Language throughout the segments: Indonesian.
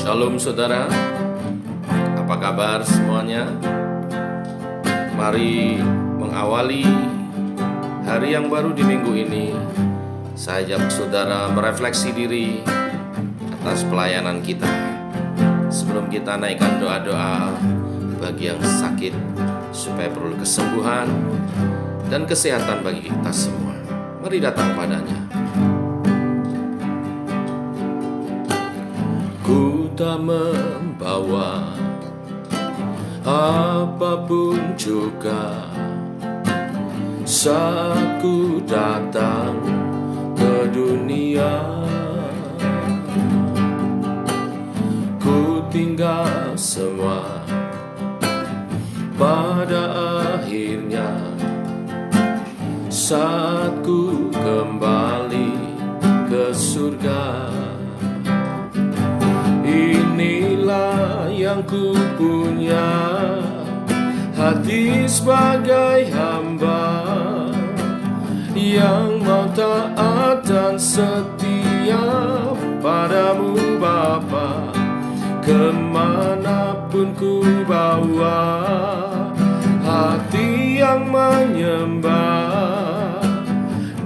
Shalom saudara, apa kabar semuanya? Mari mengawali hari yang baru di minggu ini. Saya ajak saudara merefleksi diri atas pelayanan kita. Sebelum kita naikkan doa-doa bagi yang sakit, supaya perlu kesembuhan dan kesehatan bagi kita semua. Mari datang padanya. Ku tak membawa apapun juga saat ku datang ke dunia. Ku tinggal semua pada akhirnya saat ku kembali ke surga. Inilah yang ku punya, hati sebagai hamba yang mau taat dan setia padamu Bapa. Kemanapun ku bawa, hati yang menyembah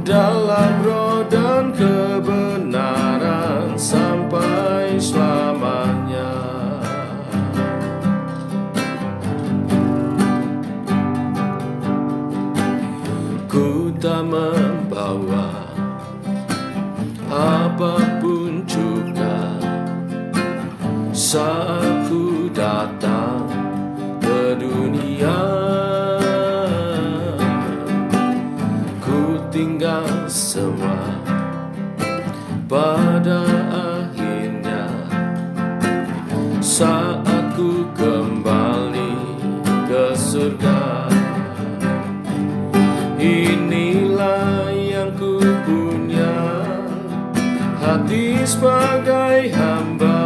dalam roh dan kebenaran sampai selamanya. Ku tak membawa apapun juga saat ku datang ke dunia. Ku tinggal semua pada akhirnya saat ku kembali ke surga. Inilah yang ku punya, hati sebagai hamba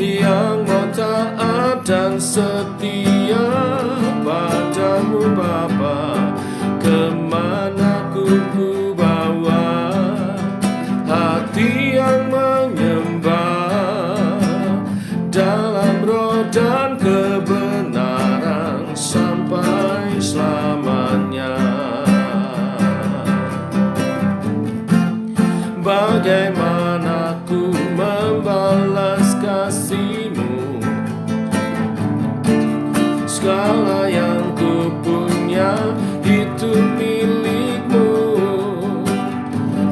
yang mau taat dan setia padamu Bapa. Kemana ku bawa, hati yang menyembah dalam roh dan kebenaran sampai selamanya. Bagaimana ku membalas kasih-Mu? Segala yang ku punya itu milik-Mu,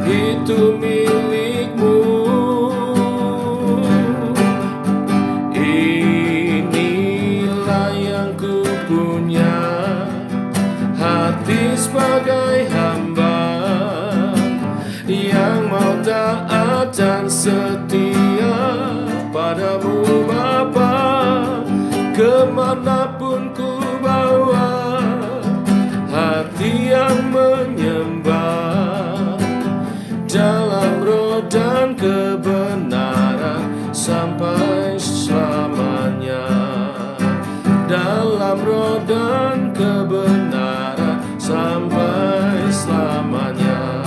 itu milik-Mu. Inilah yang ku punya, hati sebagai hamba yang mau taat dan setia padamu Bapa. Kemanapun ku bawa, hati yang menyembah dalam roh dan kebenaran sampai selamanya. Dalam roh dan kebenaran sampai selamanya.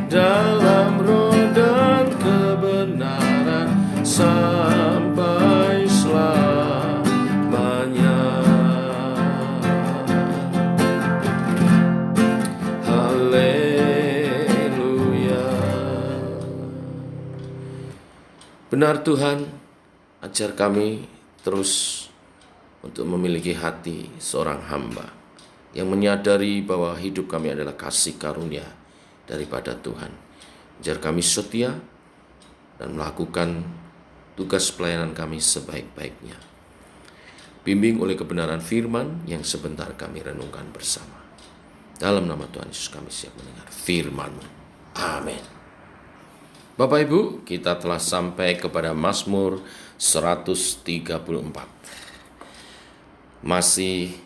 Dalam roh dan kebenaran sampai selamanya. Haleluya. Benar Tuhan, ajar kami terus untuk memiliki hati seorang hamba yang menyadari bahwa hidup kami adalah kasih karunia daripada Tuhan. Ajar kami setia dan melakukan tugas pelayanan kami sebaik-baiknya. Bimbing oleh kebenaran firman yang sebentar kami renungkan bersama. Dalam nama Tuhan Yesus kami siap mendengar firman-Mu. Amin. Bapak Ibu, kita telah sampai kepada Mazmur 134. Masih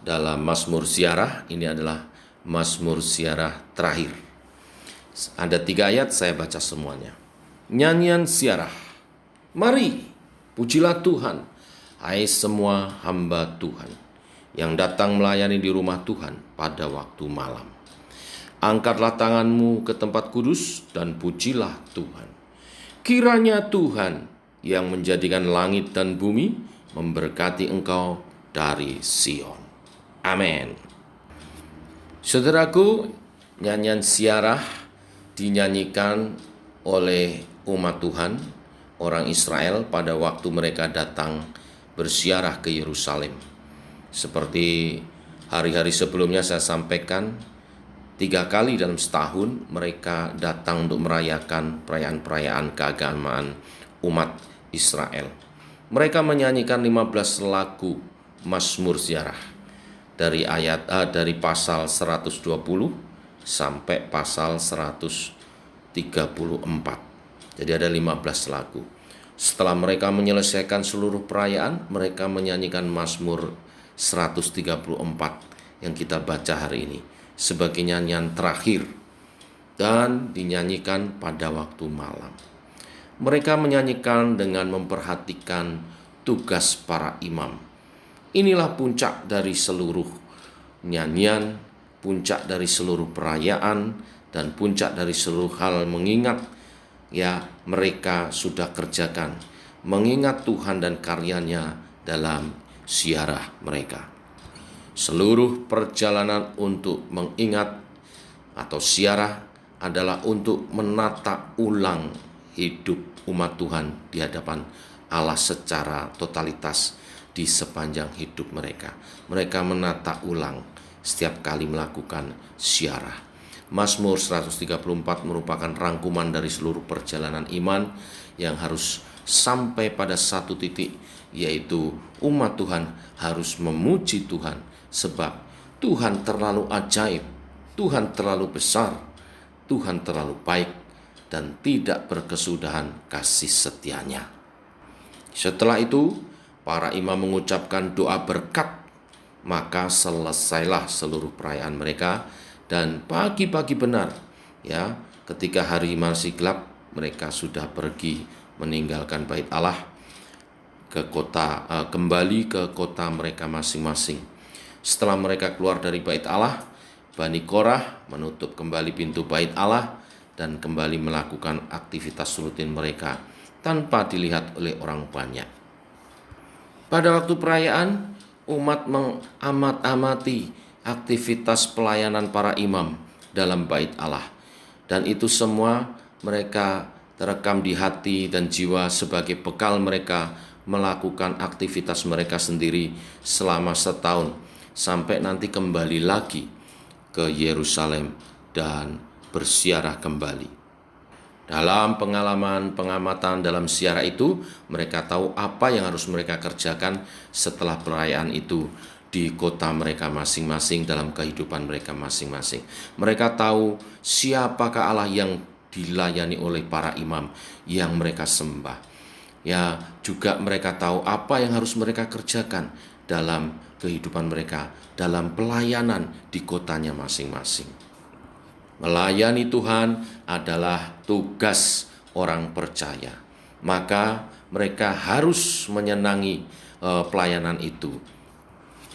dalam Mazmur Ziarah, ini adalah Mazmur Ziarah terakhir. Ada 3 ayat, saya baca semuanya. Nyanyian ziarah. Mari, pujilah Tuhan, hai semua hamba Tuhan, yang datang melayani di rumah Tuhan pada waktu malam. Angkatlah tanganmu ke tempat kudus dan pujilah Tuhan. Kiranya Tuhan yang menjadikan langit dan bumi memberkati engkau dari Sion. Amin. Saudaraku, nyanyian siarah dinyanyikan oleh umat Tuhan, orang Israel pada waktu mereka datang bersiarah ke Yerusalem. Seperti hari-hari sebelumnya saya sampaikan, 3 kali dalam setahun mereka datang untuk merayakan perayaan-perayaan keagamaan umat Israel. Mereka menyanyikan 15 lagu Mazmur Ziarah dari pasal 120 sampai pasal 134. Jadi ada 15 lagu. Setelah mereka menyelesaikan seluruh perayaan, mereka menyanyikan Mazmur 134 yang kita baca hari ini sebagai nyanyian terakhir dan dinyanyikan pada waktu malam. Mereka menyanyikan dengan memperhatikan tugas para imam. Inilah puncak dari seluruh nyanyian, puncak dari seluruh perayaan, dan puncak dari seluruh hal mengingat mereka sudah kerjakan, mengingat Tuhan dan karyanya dalam ziarah mereka. Seluruh perjalanan untuk mengingat atau ziarah adalah untuk menata ulang hidup umat Tuhan di hadapan Allah secara totalitas di sepanjang hidup mereka. Mereka menata ulang setiap kali melakukan ziarah. Mazmur 134 merupakan rangkuman dari seluruh perjalanan iman yang harus sampai pada satu titik, yaitu umat Tuhan harus memuji Tuhan. Sebab Tuhan terlalu ajaib, Tuhan terlalu besar, Tuhan terlalu baik, dan tidak berkesudahan kasih setianya. Setelah itu, para imam mengucapkan doa berkat, maka selesailah seluruh perayaan mereka. Dan pagi-pagi benar, ketika hari masih gelap, mereka sudah pergi meninggalkan bait Allah kembali ke kota mereka masing-masing. Setelah mereka keluar dari bait Allah, Bani Korah menutup kembali pintu bait Allah dan kembali melakukan aktivitas rutin mereka tanpa dilihat oleh orang banyak. Pada waktu perayaan, umat mengamat-amati aktivitas pelayanan para imam dalam bait Allah, dan itu semua mereka terekam di hati dan jiwa sebagai bekal mereka melakukan aktivitas mereka sendiri selama setahun, sampai nanti kembali lagi ke Yerusalem dan bersiarah kembali. Dalam pengamatan dalam ziarah itu, mereka tahu apa yang harus mereka kerjakan setelah perayaan itu di kota mereka masing-masing, dalam kehidupan mereka masing-masing. Mereka tahu siapakah Allah yang dilayani oleh para imam yang mereka sembah. Juga mereka tahu apa yang harus mereka kerjakan dalam kehidupan mereka, dalam pelayanan di kotanya masing-masing. Melayani Tuhan adalah tugas orang percaya. Maka mereka harus menyenangi pelayanan itu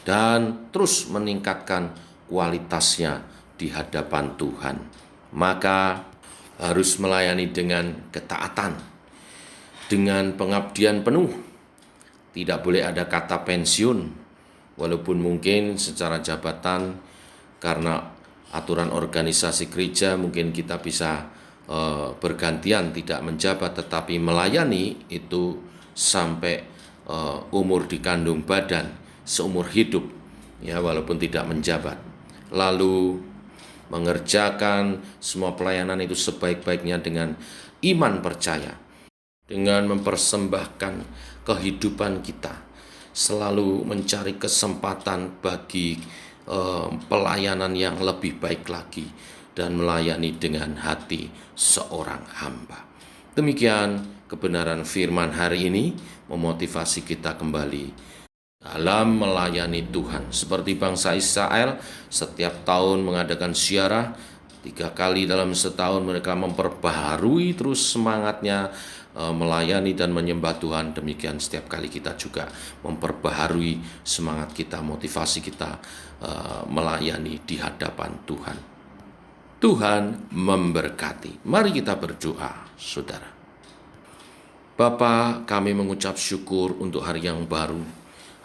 dan terus meningkatkan kualitasnya di hadapan Tuhan. Maka harus melayani dengan ketaatan, dengan pengabdian penuh. Tidak boleh ada kata pensiun, walaupun mungkin secara jabatan karena aturan organisasi gereja mungkin kita bisa bergantian tidak menjabat, tetapi melayani itu sampai umur di kandung badan, seumur hidup, walaupun tidak menjabat. Lalu mengerjakan semua pelayanan itu sebaik-baiknya dengan iman percaya, dengan mempersembahkan kehidupan kita, selalu mencari kesempatan bagi pelayanan yang lebih baik lagi, dan melayani dengan hati seorang hamba. Demikian kebenaran firman hari ini memotivasi kita kembali dalam melayani Tuhan. Seperti bangsa Israel, setiap tahun mengadakan ziarah 3 kali dalam setahun, mereka memperbaharui terus semangatnya melayani dan menyembah Tuhan. Demikian setiap kali kita juga memperbaharui semangat kita, motivasi kita melayani di hadapan Tuhan. Tuhan memberkati. Mari kita berdoa, saudara. Bapa, kami mengucap syukur untuk hari yang baru,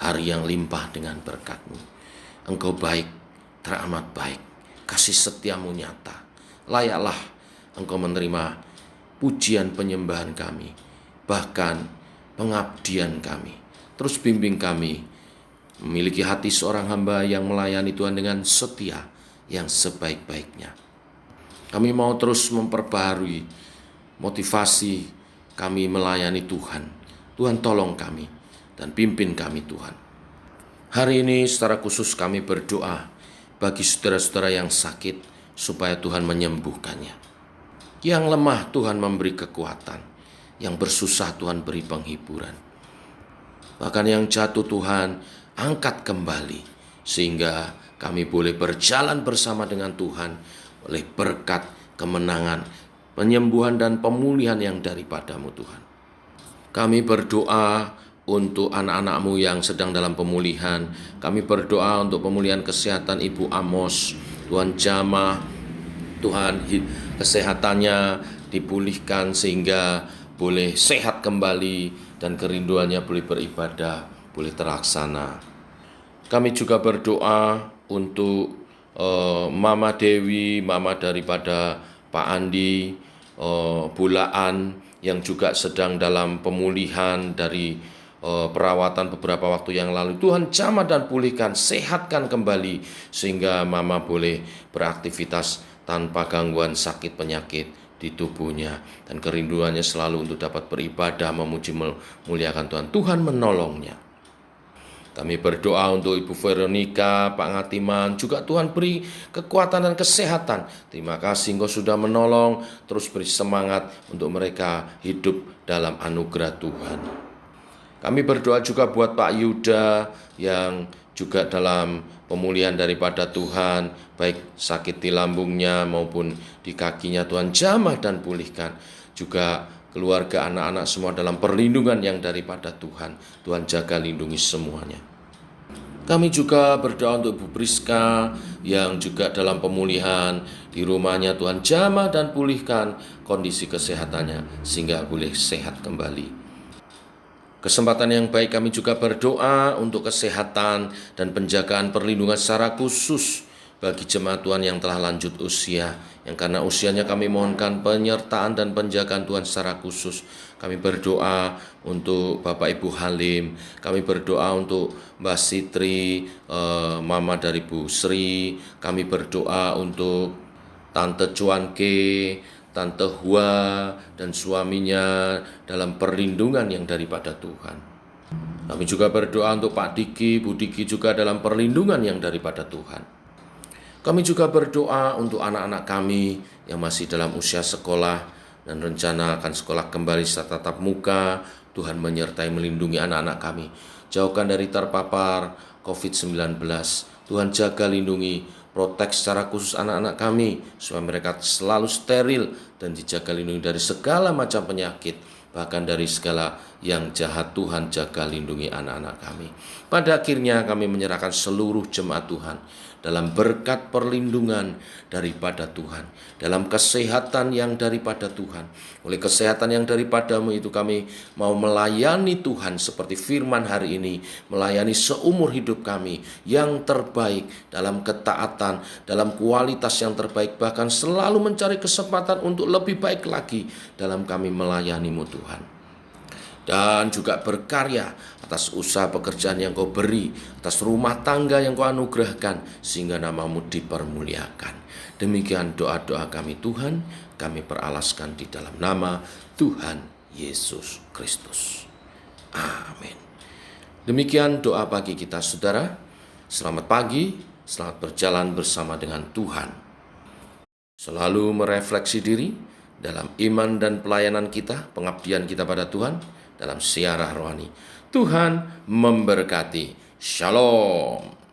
hari yang limpah dengan berkat-Mu. Engkau baik, teramat baik, kasih setiamu nyata. Layaklah Engkau menerima pujian penyembahan kami, bahkan pengabdian kami. Terus bimbing kami memiliki hati seorang hamba yang melayani Tuhan dengan setia yang sebaik-baiknya. Kami mau terus memperbaharui motivasi kami melayani Tuhan. Tuhan tolong kami dan pimpin kami Tuhan. Hari ini secara khusus kami berdoa bagi saudara-saudara yang sakit supaya Tuhan menyembuhkannya. Yang lemah Tuhan memberi kekuatan, yang bersusah Tuhan beri penghiburan. Bahkan yang jatuh Tuhan angkat kembali, sehingga kami boleh berjalan bersama dengan Tuhan oleh berkat kemenangan, penyembuhan dan pemulihan yang daripadamu Tuhan. Kami berdoa untuk anak-anak-Mu yang sedang dalam pemulihan. Kami berdoa untuk pemulihan kesehatan Ibu Amos. Tuhan jamah, Tuhan kesehatannya dipulihkan sehingga boleh sehat kembali dan kerinduannya boleh beribadah, boleh terlaksana. Kami juga berdoa untuk Mama Dewi, mama daripada Pak Andi Bulaan yang juga sedang dalam pemulihan dari perawatan beberapa waktu yang lalu. Tuhan jamah dan pulihkan, sehatkan kembali sehingga mama boleh beraktivitas tanpa gangguan sakit penyakit di tubuhnya dan kerinduannya selalu untuk dapat beribadah, memuji, memuliakan Tuhan. Tuhan menolongnya. Kami berdoa untuk Ibu Veronica, Pak Ngatiman, juga Tuhan beri kekuatan dan kesehatan. Terima kasih Engkau sudah menolong, terus beri semangat untuk mereka hidup dalam anugerah Tuhan. Kami berdoa juga buat Pak Yuda yang juga dalam pemulihan daripada Tuhan, baik sakit di lambungnya maupun di kakinya. Tuhan jamah dan pulihkan. Juga keluarga, anak-anak semua dalam perlindungan yang daripada Tuhan. Tuhan jaga lindungi semuanya. Kami juga berdoa untuk Ibu Priska yang juga dalam pemulihan di rumahnya. Tuhan jamah dan pulihkan kondisi kesehatannya sehingga boleh sehat kembali. Kesempatan yang baik kami juga berdoa untuk kesehatan dan penjagaan perlindungan secara khusus bagi jemaat Tuhan yang telah lanjut usia, yang karena usianya kami mohonkan penyertaan dan penjagaan Tuhan secara khusus. Kami berdoa untuk Bapak Ibu Halim, kami berdoa untuk Mbak Sitri, mama dari Bu Sri, kami berdoa untuk Tante Cuanke, Tante Hua dan suaminya dalam perlindungan yang daripada Tuhan. Kami juga berdoa untuk Pak Diki, Bu Diki juga dalam perlindungan yang daripada Tuhan. Kami juga berdoa untuk anak-anak kami yang masih dalam usia sekolah dan rencana akan sekolah kembali secara tatap muka. Tuhan menyertai melindungi anak-anak kami. Jauhkan dari terpapar COVID-19. Tuhan jaga lindungi, protek secara khusus anak-anak kami supaya mereka selalu steril dan dijaga lindungi dari segala macam penyakit, bahkan dari segala yang jahat. Tuhan jaga lindungi anak-anak kami. Pada akhirnya kami menyerahkan seluruh jemaat Tuhan dalam berkat perlindungan daripada Tuhan, dalam kesehatan yang daripada Tuhan. Oleh kesehatan yang daripadamu itu kami mau melayani Tuhan seperti firman hari ini, melayani seumur hidup kami yang terbaik dalam ketaatan, dalam kualitas yang terbaik, bahkan selalu mencari kesempatan untuk lebih baik lagi dalam kami melayanimu Tuhan. Dan juga berkarya atas usaha pekerjaan yang Kau beri, atas rumah tangga yang Kau anugerahkan, sehingga namamu dipermuliakan. Demikian doa-doa kami Tuhan, kami peralaskan di dalam nama Tuhan Yesus Kristus. Amin. Demikian doa pagi kita saudara. Selamat pagi, selamat berjalan bersama dengan Tuhan. Selalu merefleksi diri dalam iman dan pelayanan kita, pengabdian kita pada Tuhan, dalam siarah rohani. Tuhan memberkati. Shalom.